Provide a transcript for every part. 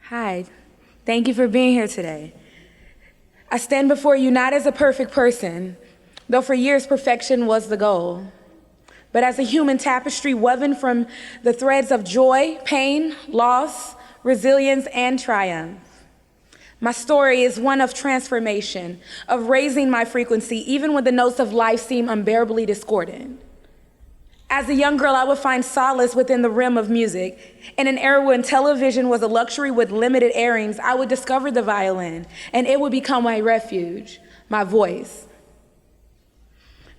Hi, thank you for being here today. I stand before you not as a perfect person, though for years perfection was the goal, but as a human tapestry woven from the threads of joy, pain, loss, resilience, and triumph. My story is one of transformation, of raising my frequency even when the notes of life seem unbearably discordant. As a young girl, I would find solace within the rim of music. In an era when television was a luxury with limited airings, I would discover the violin, and it would become my refuge, my voice.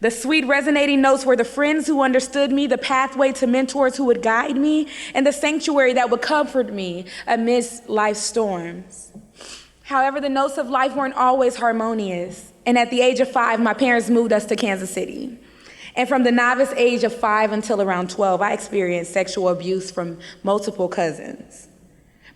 The sweet resonating notes were the friends who understood me, the pathway to mentors who would guide me, and the sanctuary that would comfort me amidst life's storms. However, the notes of life weren't always harmonious, and at the age of 5, my parents moved us to Kansas City. And from the novice age of 5 until around 12, I experienced sexual abuse from multiple cousins.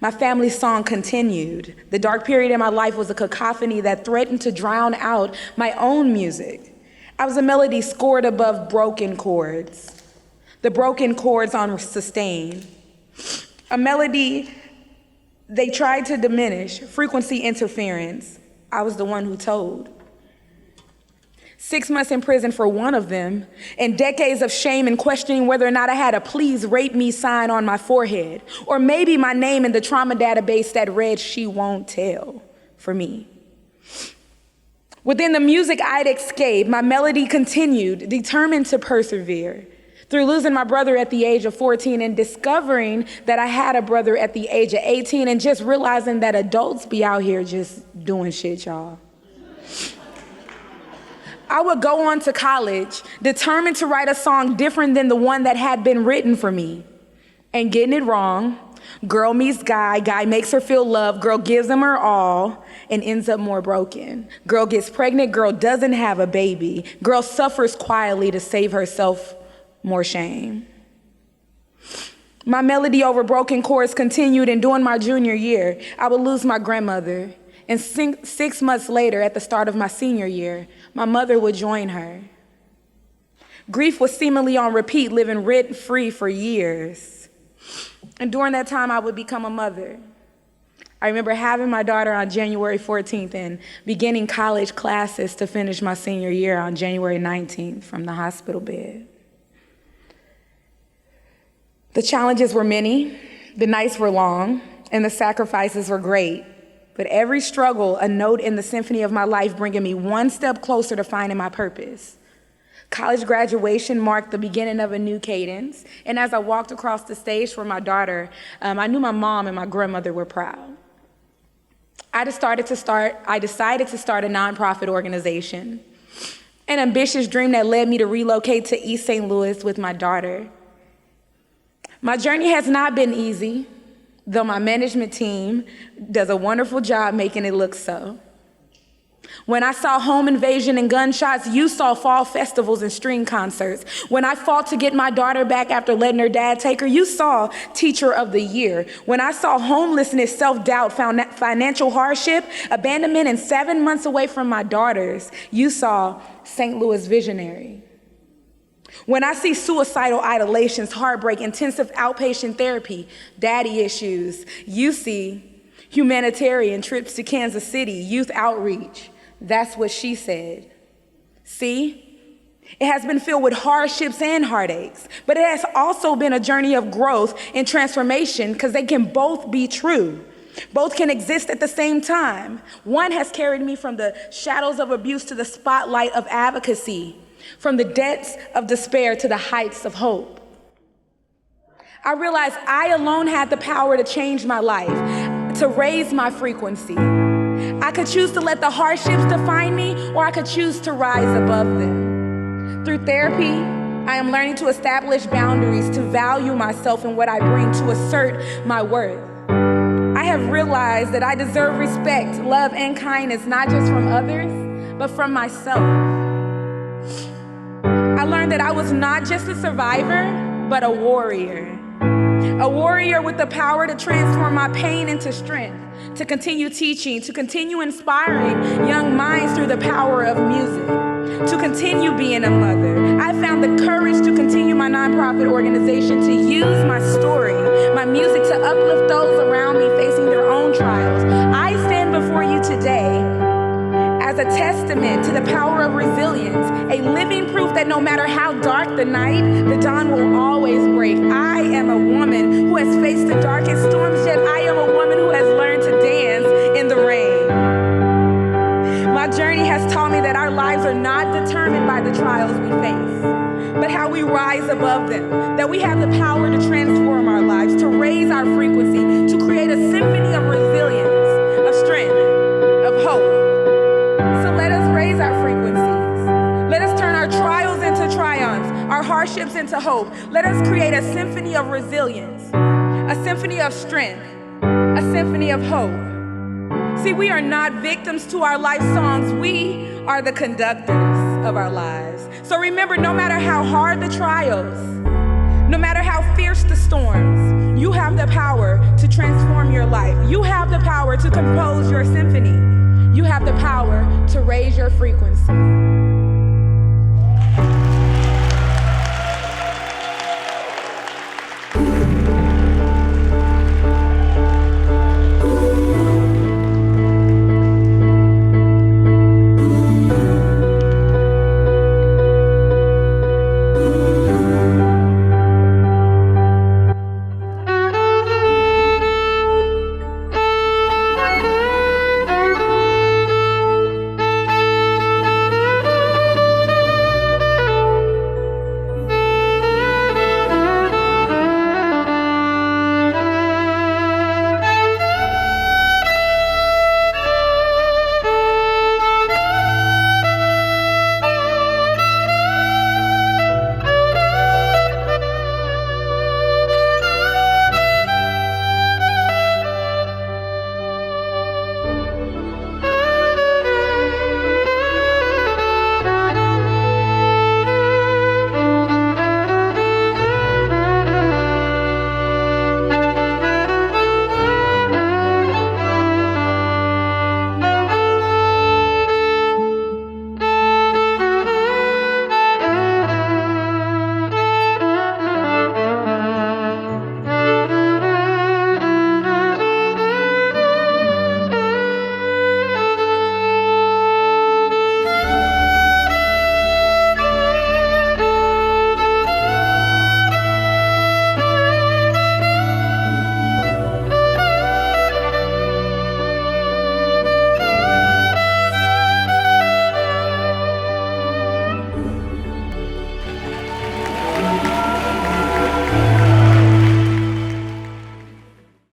My family's song continued. The dark period in my life was a cacophony that threatened to drown out my own music. I was a melody scored above broken chords, the broken chords on sustain. A melody they tried to diminish, frequency interference. I was the one who told. 6 months in prison for one of them, and decades of shame and questioning whether or not I had a please rape me sign on my forehead, or maybe my name in the trauma database that read she won't tell for me. Within the music I'd escaped, my melody continued, determined to persevere. Through losing my brother at the age of 14 and discovering that I had a brother at the age of 18 and just realizing that adults be out here just doing shit, y'all. I would go on to college, determined to write a song different than the one that had been written for me. And getting it wrong, girl meets guy, guy makes her feel loved, girl gives him her all, and ends up more broken. Girl gets pregnant, girl doesn't have a baby. Girl suffers quietly to save herself more shame. My melody over broken chords continued, and during my junior year, I would lose my grandmother. And 6 months later, at the start of my senior year, my mother would join her. Grief was seemingly on repeat, living rent-free for years. And during that time, I would become a mother. I remember having my daughter on January 14th and beginning college classes to finish my senior year on January 19th from the hospital bed. The challenges were many, the nights were long, and the sacrifices were great. But every struggle, a note in the symphony of my life, bringing me one step closer to finding my purpose. College graduation marked the beginning of a new cadence. And as I walked across the stage for my daughter, I knew my mom and my grandmother were proud. I decided to start a nonprofit organization, an ambitious dream that led me to relocate to East St. Louis with my daughter. My journey has not been easy, though my management team does a wonderful job making it look so. When I saw home invasion and gunshots, you saw fall festivals and string concerts. When I fought to get my daughter back after letting her dad take her, you saw Teacher of the Year. When I saw homelessness, self-doubt, financial hardship, abandonment, and 7 months away from my daughters, you saw St. Louis Visionary. When I see suicidal idolations, heartbreak, intensive outpatient therapy, daddy issues, you see humanitarian trips to Kansas City, youth outreach. That's what she said. See, it has been filled with hardships and heartaches, but it has also been a journey of growth and transformation because they can both be true. Both can exist at the same time. One has carried me from the shadows of abuse to the spotlight of advocacy, from the depths of despair to the heights of hope. I realized I alone had the power to change my life, to raise my frequency. I could choose to let the hardships define me, or I could choose to rise above them. Through therapy, I am learning to establish boundaries, to value myself and what I bring, to assert my worth. I have realized that I deserve respect, love, and kindness, not just from others, but from myself. I learned that I was not just a survivor, but a warrior. A warrior with the power to transform my pain into strength, to continue teaching, to continue inspiring young minds through the power of music, to continue being a mother. I found the courage to continue my nonprofit organization, to use my story, my music, to uplift those around me facing their own trials. I stand before you today as a testament to the power of resilience, a living proof that no matter how dark the night, the dawn will always break. I am a woman who has faced the darkest storms, yet I am a woman who has learned to dance in the rain. My journey has taught me that our lives are not determined by the trials we face, but how we rise above them, that we have the power to transform our lives, to raise our frequency, to create a symphony of resilience, of strength, of hope. So let us raise our frequencies. Let us turn our trials into triumphs, our hardships into hope. Let us create a symphony of resilience, a symphony of strength, a symphony of hope. See, we are not victims to our life songs. We are the conductors of our lives. So remember, no matter how hard the trials, no matter how fierce the storms, you have the power to transform your life. You have the power to compose your symphony. You have the power to raise your frequency.